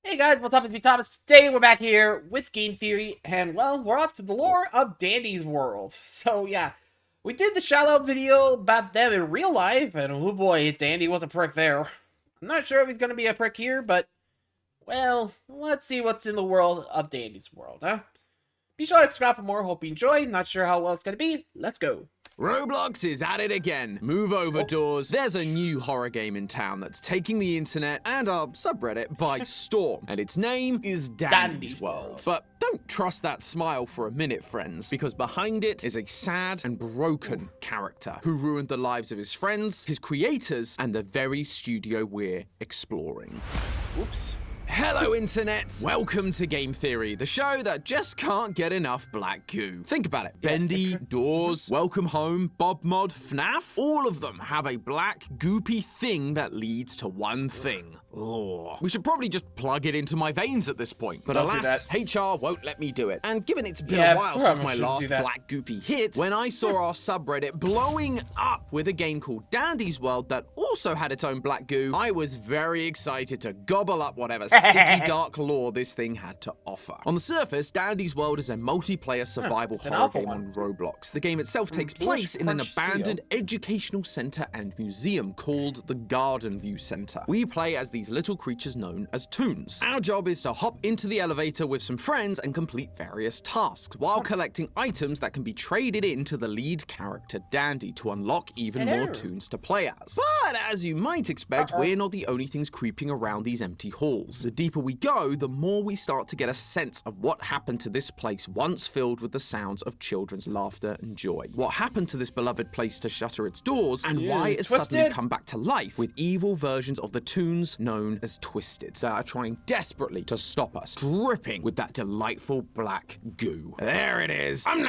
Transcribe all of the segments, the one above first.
Hey guys, what's up? It's me, Thomas. Today we're back here with Game Theory, and well, we're off to the lore of Dandy's world. So yeah, we did the shout-out video about them in real life, and oh boy, Dandy was a prick there. I'm not sure if he's gonna be a prick here, but well, let's see what's in the world of Dandy's world, huh? Be sure to subscribe for more. Hope you enjoy. Not sure how well it's gonna be. Let's go. Roblox is at it again. Move over, doors. There's a new horror game in town that's taking the internet and our subreddit by storm, and its name is Dandy's World. But don't trust that smile for a minute, friends, because behind it is a sad and broken character who ruined the lives of his friends, his creators, and the very studio we're exploring. Oops. Hello, Internet! Welcome to Game Theory, the show that just can't get enough black goo. Think about it. Bendy, Doors, Welcome Home, Bob Mod, FNAF, all of them have a black, goopy thing that leads to one thing. Oh. We should probably just plug it into my veins at this point, but alas, HR won't let me do it. And given it's been a while since my last black goopy hit, when I saw our subreddit blowing up with a game called Dandy's World that also had its own black goo, I was very excited to gobble up whatever sticky dark lore this thing had to offer. On the surface, Dandy's World is a multiplayer survival horror game on Roblox. The game itself takes place in an abandoned educational center and museum called the Garden View Center. We play as these little creatures known as toons. Our job is to hop into the elevator with some friends and complete various tasks while collecting items that can be traded into the lead character Dandy to unlock even more toons to play as. But as you might expect, we're not the only things creeping around these empty halls. The deeper we go, the more we start to get a sense of what happened to this place once filled with the sounds of children's laughter and joy. What happened to this beloved place to shutter its doors, and why it suddenly come back to life with evil versions of the toons known as Twisted that are trying desperately to stop us, dripping with that delightful black goo. There it is. Don't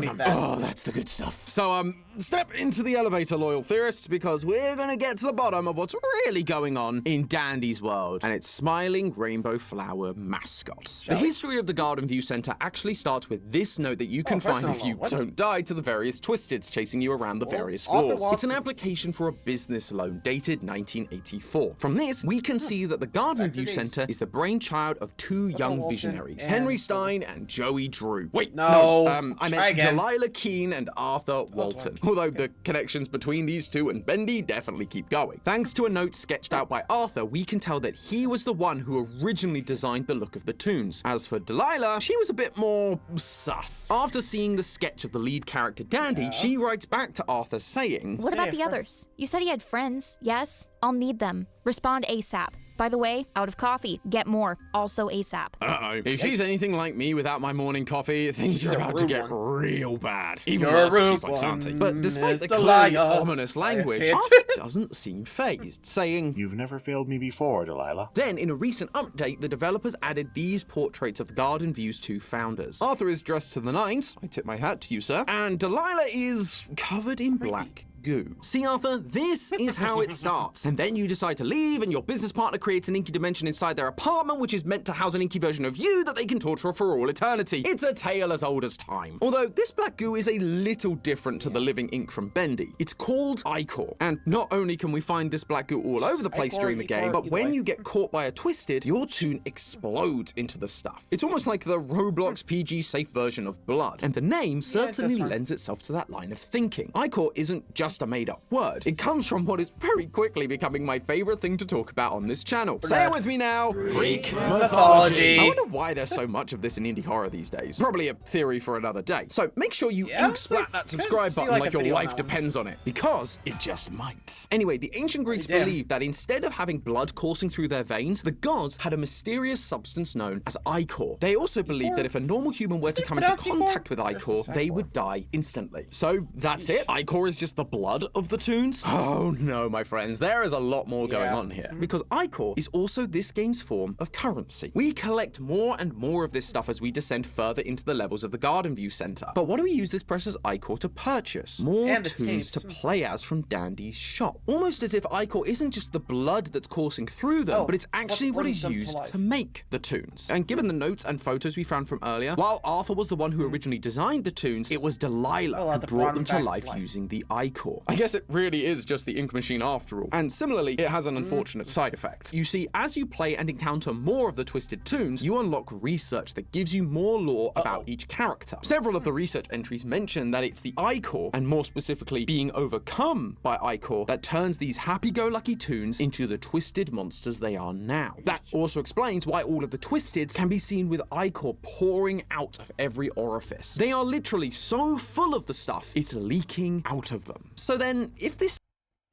need that. Oh, that's the good stuff. So, step into the elevator, loyal theorists, because we're gonna get to the bottom of what's really going on in Dandy's World and its smiling rainbow flower mascot. The history of the Garden View Center actually starts with this note that you can find if you don't die to the various Twisteds chasing you around the various floors. It's an application for a business loan dated 1984. From this, we can see that the Garden View Center is the brainchild of two young visionaries, Henry Stein and Joey Drew. Wait, I meant Delilah Keene and Arthur Walton. Although the connections between these two and Bendy definitely keep going. Thanks to a note sketched out by Arthur, we can tell that he was the one who originally designed the look of the toons. As for Delilah, she was a bit more sus. After seeing the sketch of the lead character Dandy, she writes back to Arthur saying, "What about the others? You said he had friends, yes? I'll need them. Respond ASAP. By the way, out of coffee. Get more. Also ASAP." Uh-oh. If she's anything like me without my morning coffee, things are about to get real bad. Even worse if she's like Santi. But despite the clearly ominous language, Arthur doesn't seem fazed, saying, "You've never failed me before, Delilah." Then, in a recent update, the developers added these portraits of Garden View's two founders. Arthur is dressed to the nines. I tip my hat to you, sir. And Delilah is covered in black goo. See, Arthur, this is how it starts. And then you decide to leave, and your business partner creates an inky dimension inside their apartment, which is meant to house an inky version of you that they can torture for all eternity. It's a tale as old as time. Although this black goo is a little different to the living ink from Bendy. It's called ichor. And not only can we find this black goo all over the place during the game, but when you get caught by a Twisted, your toon explodes into the stuff. It's almost like the Roblox PG safe version of blood. And the name certainly lends itself to that line of thinking. Ichor isn't just a made-up word. It comes from what is very quickly becoming my favorite thing to talk about on this channel. Say it with me now. Greek mythology. I wonder why there's so much of this in indie horror these days. Probably a theory for another day. So make sure you ink splat that subscribe button like your life depends on it, because it just might. Anyway, the ancient Greeks believed that instead of having blood coursing through their veins, the gods had a mysterious substance known as ichor. They also believed that if a normal human were to come into contact with ichor, they would die instantly. So that's it? Ichor is just the blood of the toons? Oh no, my friends, there is a lot more going on here. Because ichor is also this game's form of currency. We collect more and more of this stuff as we descend further into the levels of the Garden View Center. But what do we use this precious ichor to purchase? More toons to play as from Dandy's shop. Almost as if ichor isn't just the blood that's coursing through them, but it's actually what is used to make the toons. And given the notes and photos we found from earlier, while Arthur was the one who originally designed the toons, it was Delilah who brought them to life using the ichor. iCore. I guess it really is just the ink machine after all. And similarly, it has an unfortunate side effect. You see, as you play and encounter more of the Twisted Toons, you unlock research that gives you more lore about each character. Several of the research entries mention that it's the iCore, and more specifically being overcome by iCore, that turns these happy-go-lucky Toons into the twisted monsters they are now. That also explains why all of the Twisteds can be seen with iCore pouring out of every orifice. They are literally so full of the stuff, it's leaking out of them. So then, if this...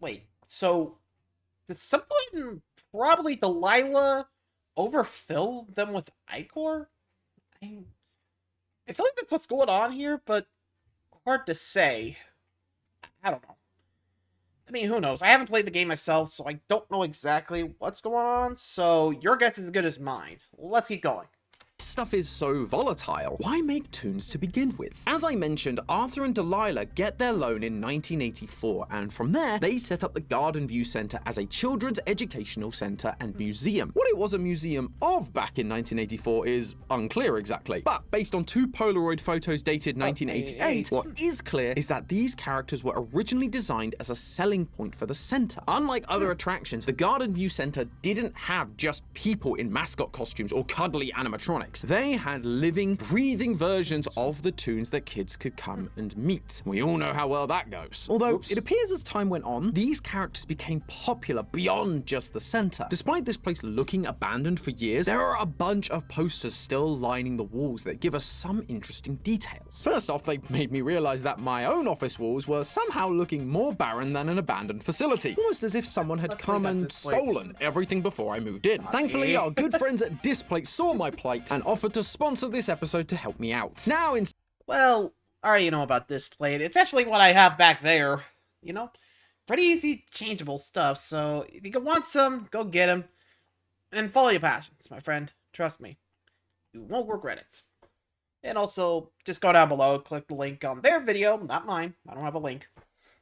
Wait, so did someone, probably Delilah, overfill them with iCore? I feel like that's what's going on here, but hard to say. I don't know. I mean, who knows? I haven't played the game myself, so I don't know exactly what's going on, so your guess is as good as mine. Let's keep going. Stuff is so volatile, why make Toons to begin with? As I mentioned, Arthur and Delilah get their loan in 1984, and from there, they set up the Garden View Center as a children's educational center and museum. What it was a museum of back in 1984 is unclear exactly, but based on 2 Polaroid photos dated 1988, what is clear is that these characters were originally designed as a selling point for the center. Unlike other attractions, the Garden View Center didn't have just people in mascot costumes or cuddly animatronics. They had living, breathing versions of the Toons that kids could come and meet. We all know how well that goes. Although, it appears as time went on, these characters became popular beyond just the center. Despite this place looking abandoned for years, there are a bunch of posters still lining the walls that give us some interesting details. First off, they made me realize that my own office walls were somehow looking more barren than an abandoned facility, almost as if someone had come and stolen everything before I moved in. Thankfully, our good friends at Displate saw my plight and offered to sponsor this episode to help me out. Now, Well, I already know about this plate. It's actually what I have back there. You know, pretty easy changeable stuff, so if you want some, go get them. And follow your passions, my friend. Trust me. You won't regret it. And also, just go down below, click the link on their video, not mine. I don't have a link.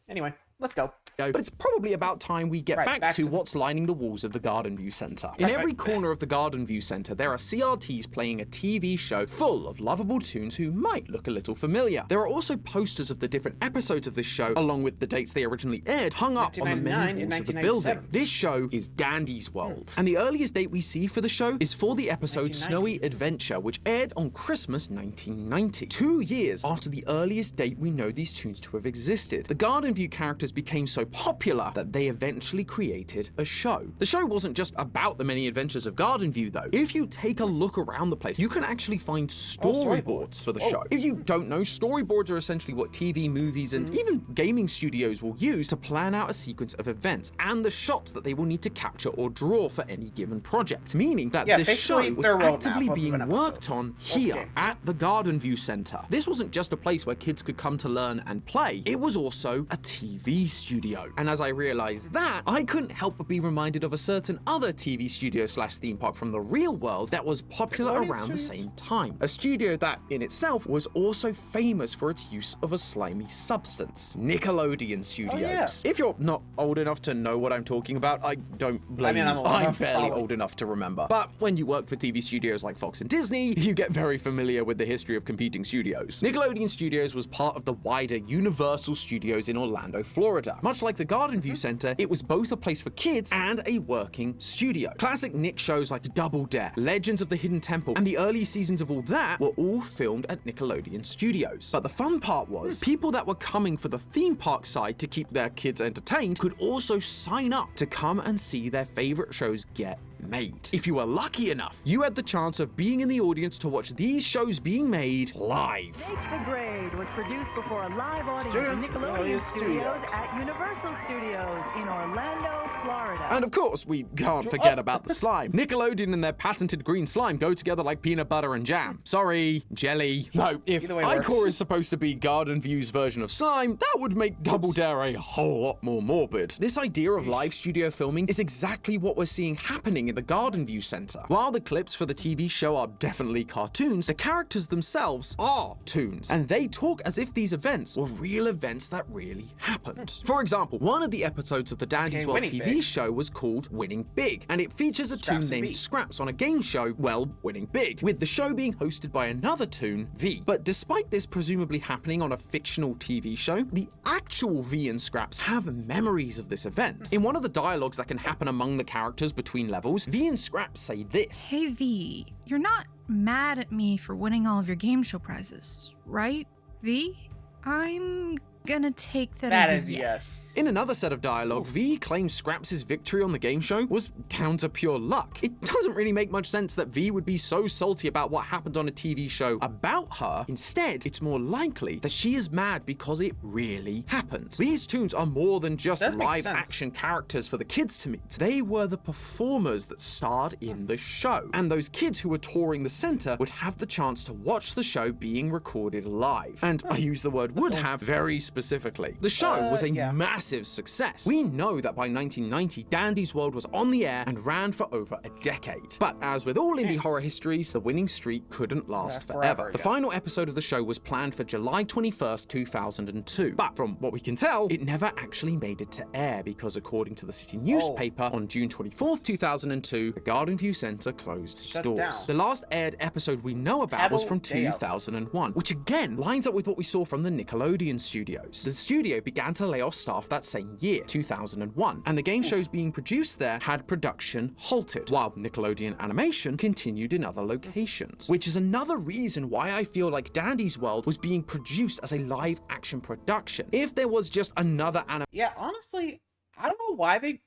Anyway, let's go. But it's probably about time we get back to what's lining the walls of the Garden View Center. In every corner of the Garden View Center, there are CRTs playing a TV show full of lovable Toons who might look a little familiar. There are also posters of the different episodes of this show, along with the dates they originally aired, hung up on the many walls of the building. This show is Dandy's World, and the earliest date we see for the show is for the episode Snowy Adventure, which aired on Christmas 1990. 2 years after the earliest date we know these Toons to have existed, the Garden View characters became so popular that they eventually created a show. The show wasn't just about the many adventures of Garden View though. If you take a look around the place, you can actually find storyboards for the show. If you don't know, storyboards are essentially what TV, movies, and even gaming studios will use to plan out a sequence of events and the shots that they will need to capture or draw for any given project, meaning that this show was actively being worked on here at the Garden View Center. This wasn't just a place where kids could come to learn and play, it was also a TV studio. And as I realized that, I couldn't help but be reminded of a certain other TV studio slash theme park from the real world that was popular around the same time. A studio that, in itself, was also famous for its use of a slimy substance. Nickelodeon Studios. If you're not old enough to know what I'm talking about, I don't blame you. I'm barely old enough to remember. But when you work for TV studios like Fox and Disney, you get very familiar with the history of competing studios. Nickelodeon Studios was part of the wider Universal Studios in Orlando, Florida. Much like the Garden View Center, it was both a place for kids and a working studio. Classic Nick shows like Double Dare, Legends of the Hidden Temple, and the early seasons of all that were all filmed at Nickelodeon Studios. But the fun part was, people that were coming for the theme park side to keep their kids entertained could also sign up to come and see their favorite shows get made. If you were lucky enough, you had the chance of being in the audience to watch these shows being made live. Make the Grade was produced before a live audience in Nickelodeon Studios at Universal Studios in Orlando, Florida. And of course, we can't forget about the slime. Nickelodeon and their patented green slime go together like peanut butter and jam. Sorry, jelly. No, if iCore is supposed to be Garden View's version of slime, that would make Double Dare a whole lot more morbid. This idea of live studio filming is exactly what we're seeing happening in the Garden View Center. While the clips for the TV show are definitely cartoons, the characters themselves are Toons, and they talk as if these events were real events that really happened. For example, one of the episodes of the Dandy's World TV V's show was called Winning Big, and it features a Scraps toon and named V. Scraps on a game show, well, Winning Big, with the show being hosted by another toon, V. But despite this presumably happening on a fictional TV show, the actual V and Scraps have memories of this event. In one of the dialogues that can happen among the characters between levels, V and Scraps say this. Hey V, you're not mad at me for winning all of your game show prizes, right, V? I'm gonna take that That as is a yes. In another set of dialogue, V claims Scraps' victory on the game show was down to pure luck. It doesn't really make much sense that V would be so salty about what happened on a TV show about her. Instead, it's more likely that she is mad because it really happened. These toons are more than just Does make live sense. action characters for the kids to meet. They were the performers that starred in the show. And those kids who were touring the center would have the chance to watch the show being recorded live. And I use the word would have very specifically. The show was a yeah. massive success. We know that by 1990, Dandy's World was on the air and ran for over a decade. But as with all indie horror histories, the winning streak couldn't last forever. The yeah. final episode of the show was planned for July 21st, 2002. But from what we can tell, it never actually made it to air because according to the city newspaper, on June 24th, 2002, the Garden View Center closed its Shut doors. down. The last aired episode we know about was from Day out. 2001, which again lines up with what we saw from the Nickelodeon studios. The studio began to lay off staff that same year, 2001, and the game shows being produced there had production halted, while Nickelodeon Animation continued in other locations, which is another reason why I feel like Dandy's World was being produced as a live action production. If there was just another Yeah, honestly, I don't know why they,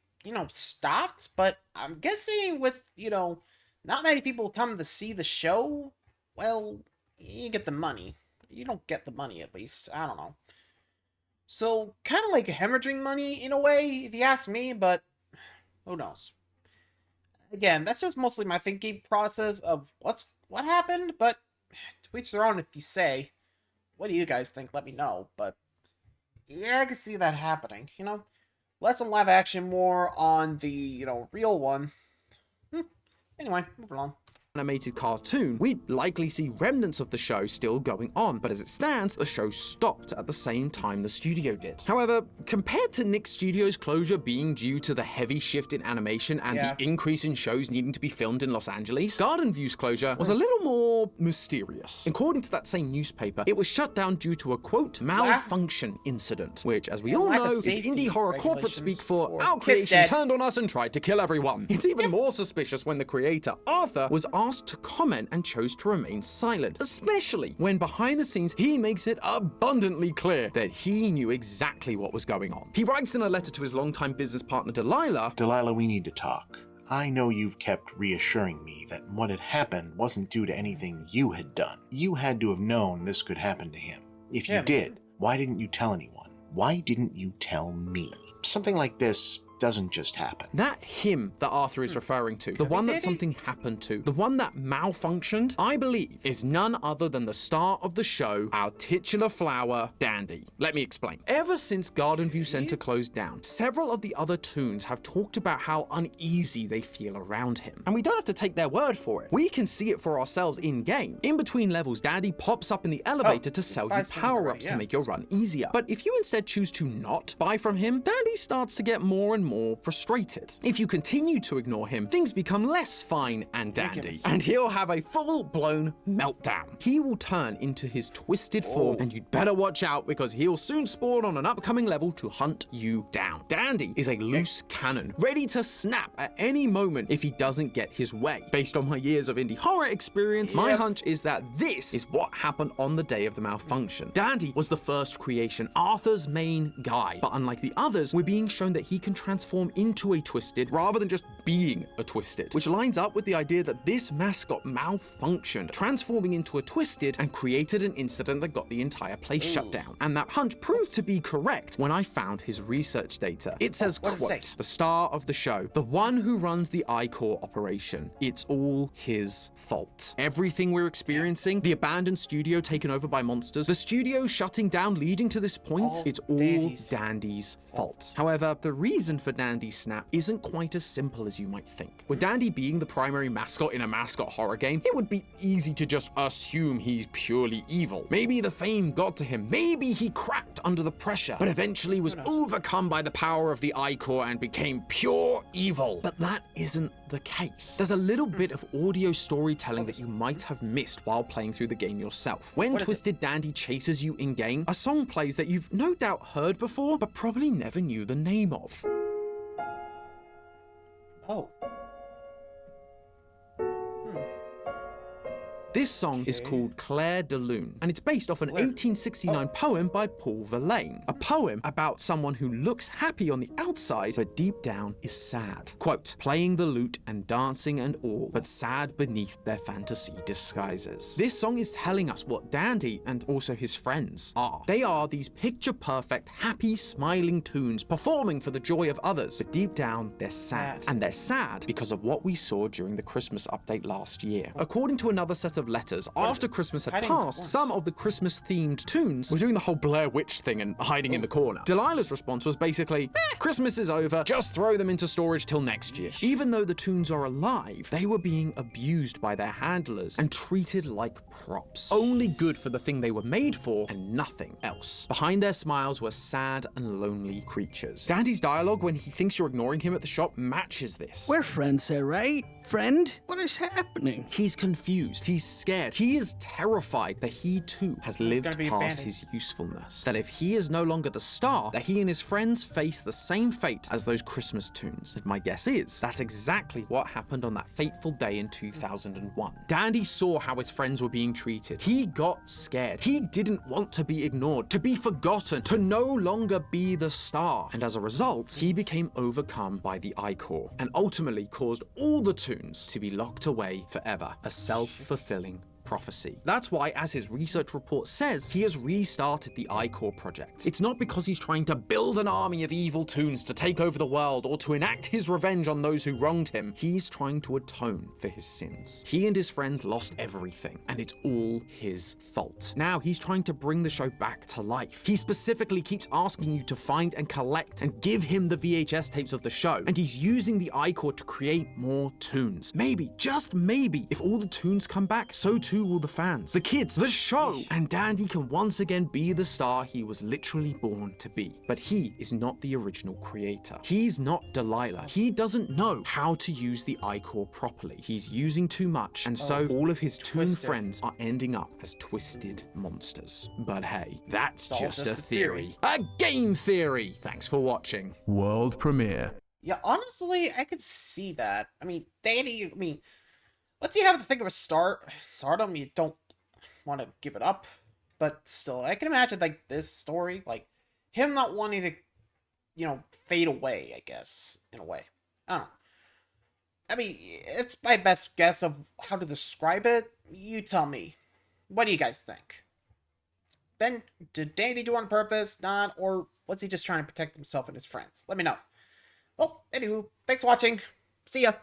stopped, but I'm guessing with, not many people come to see the show, well, you get the money. You don't get the money, at least. I don't know. So, kind of like hemorrhaging money in a way, if you ask me, but who knows? Again, that's just mostly my thinking process of what happened, but to each their own if you say. What do you guys think? Let me know, but yeah, I can see that happening, Less on live action, more on the, real one. Anyway, moving on. Animated cartoon, we'd likely see remnants of the show still going on, but as it stands, the show stopped at the same time the studio did. However, compared to Nick Studios' closure being due to the heavy shift in animation and the increase in shows needing to be filmed in Los Angeles, Garden View's closure was a little more mysterious. According to that same newspaper, it was shut down due to a, quote, malfunction incident, which, as we all know, is indie horror corporate speak for our creation turned on us and tried to kill everyone. It's even more suspicious when the creator, Arthur, was asked to comment and chose to remain silent, especially when behind the scenes he makes it abundantly clear that he knew exactly what was going on. He writes in a letter to his longtime business partner Delilah, Delilah, we need to talk. I know you've kept reassuring me that what had happened wasn't due to anything you had done. You had to have known this could happen to him. If you did, why didn't you tell anyone? Why didn't you tell me? Something like this doesn't just happen. That him that Arthur is referring to, the one that something happened to, the one that malfunctioned, I believe, is none other than the star of the show, our titular flower, Dandy. Let me explain. Ever since Garden View Center closed down, several of the other toons have talked about how uneasy they feel around him. And we don't have to take their word for it. We can see it for ourselves in-game. In between levels, Dandy pops up in the elevator to sell you power-ups to make your run easier. But if you instead choose to not buy from him, Dandy starts to get more and more frustrated. If you continue to ignore him, things become less fine and dandy, and he'll have a full-blown meltdown. He will turn into his twisted form, and you'd better watch out because he'll soon spawn on an upcoming level to hunt you down. Dandy is a loose cannon, ready to snap at any moment if he doesn't get his way. Based on my years of indie horror experience, my hunch is that this is what happened on the day of the malfunction. Dandy was the first creation, Arthur's main guy, but unlike the others, we're being shown that he can transform into a Twisted rather than just being a Twisted, which lines up with the idea that this mascot malfunctioned, transforming into a Twisted and created an incident that got the entire place shut down. And that hunch proved to be correct when I found his research data. It says, quote, the star of the show, the one who runs the I-Core operation, it's all his fault. Everything we're experiencing, the abandoned studio taken over by monsters, the studio shutting down leading to this point, it's all Dandy's fault. However, the reason for Dandy's snap isn't quite as simple as as you might think. With Dandy being the primary mascot in a mascot horror game, it would be easy to just assume he's purely evil. Maybe the fame got to him, maybe he cracked under the pressure, but eventually was overcome by the power of the I-Core and became pure evil. But that isn't the case. There's a little bit of audio storytelling that you might have missed while playing through the game yourself. When Twisted Dandy chases you in-game, a song plays that you've no doubt heard before, but probably never knew the name of. Oh. This song is called Claire de Lune, and it's based off an 1869 poem by Paul Verlaine, a poem about someone who looks happy on the outside, but deep down is sad. Quote, playing the lute and dancing and all, but sad beneath their fantasy disguises. This song is telling us what Dandy and also his friends are. They are these picture-perfect, happy, smiling toons performing for the joy of others, but deep down, they're sad. And they're sad because of what we saw during the Christmas update last year. According to another set of letters, after Christmas had passed, some of the Christmas-themed toons were doing the whole Blair Witch thing and hiding in the corner. Delilah's response was basically, Christmas is over, just throw them into storage till next year. Even though the toons are alive, they were being abused by their handlers and treated like props. Only good for the thing they were made for and nothing else. Behind their smiles were sad and lonely creatures. Dandy's dialogue when he thinks you're ignoring him at the shop matches this. We're friends here, right? Friend? What is happening? He's confused. He's scared. He is terrified that he too has lived past his usefulness. That if he is no longer the star, that he and his friends face the same fate as those Christmas toons. And my guess is that's exactly what happened on that fateful day in 2001. Dandy saw how his friends were being treated. He got scared. He didn't want to be ignored, to be forgotten, to no longer be the star. And as a result, he became overcome by the I-Core and ultimately caused all the toons to be locked away forever, a self-fulfilling prophecy. That's why, as his research report says, he has restarted the I-Core project. It's not because he's trying to build an army of evil toons to take over the world or to enact his revenge on those who wronged him. He's trying to atone for his sins. He and his friends lost everything, and it's all his fault. Now he's trying to bring the show back to life. He specifically keeps asking you to find and collect and give him the VHS tapes of the show, and he's using the I-Core to create more toons. Maybe, just maybe, if all the toons come back, so too will the fans, the kids, the show, and Dandy can once again be the star he was literally born to be. But he is not the original creator. He's not Delilah. He doesn't know how to use the I-Core properly. He's using too much, and so all of his toon friends are ending up as twisted monsters. But hey, that's just a theory. A game theory! Thanks for watching. World premiere. Yeah, honestly, I could see that. I mean, Danny, once you have to think of a stardom, you don't want to give it up. But still, I can imagine, like, this story, like, him not wanting to, fade away, I guess, in a way. I don't know. I mean, it's my best guess of how to describe it. You tell me. What do you guys think? Ben, did Danny do it on purpose, not, or was he just trying to protect himself and his friends? Let me know. Well, anywho, thanks for watching. See ya.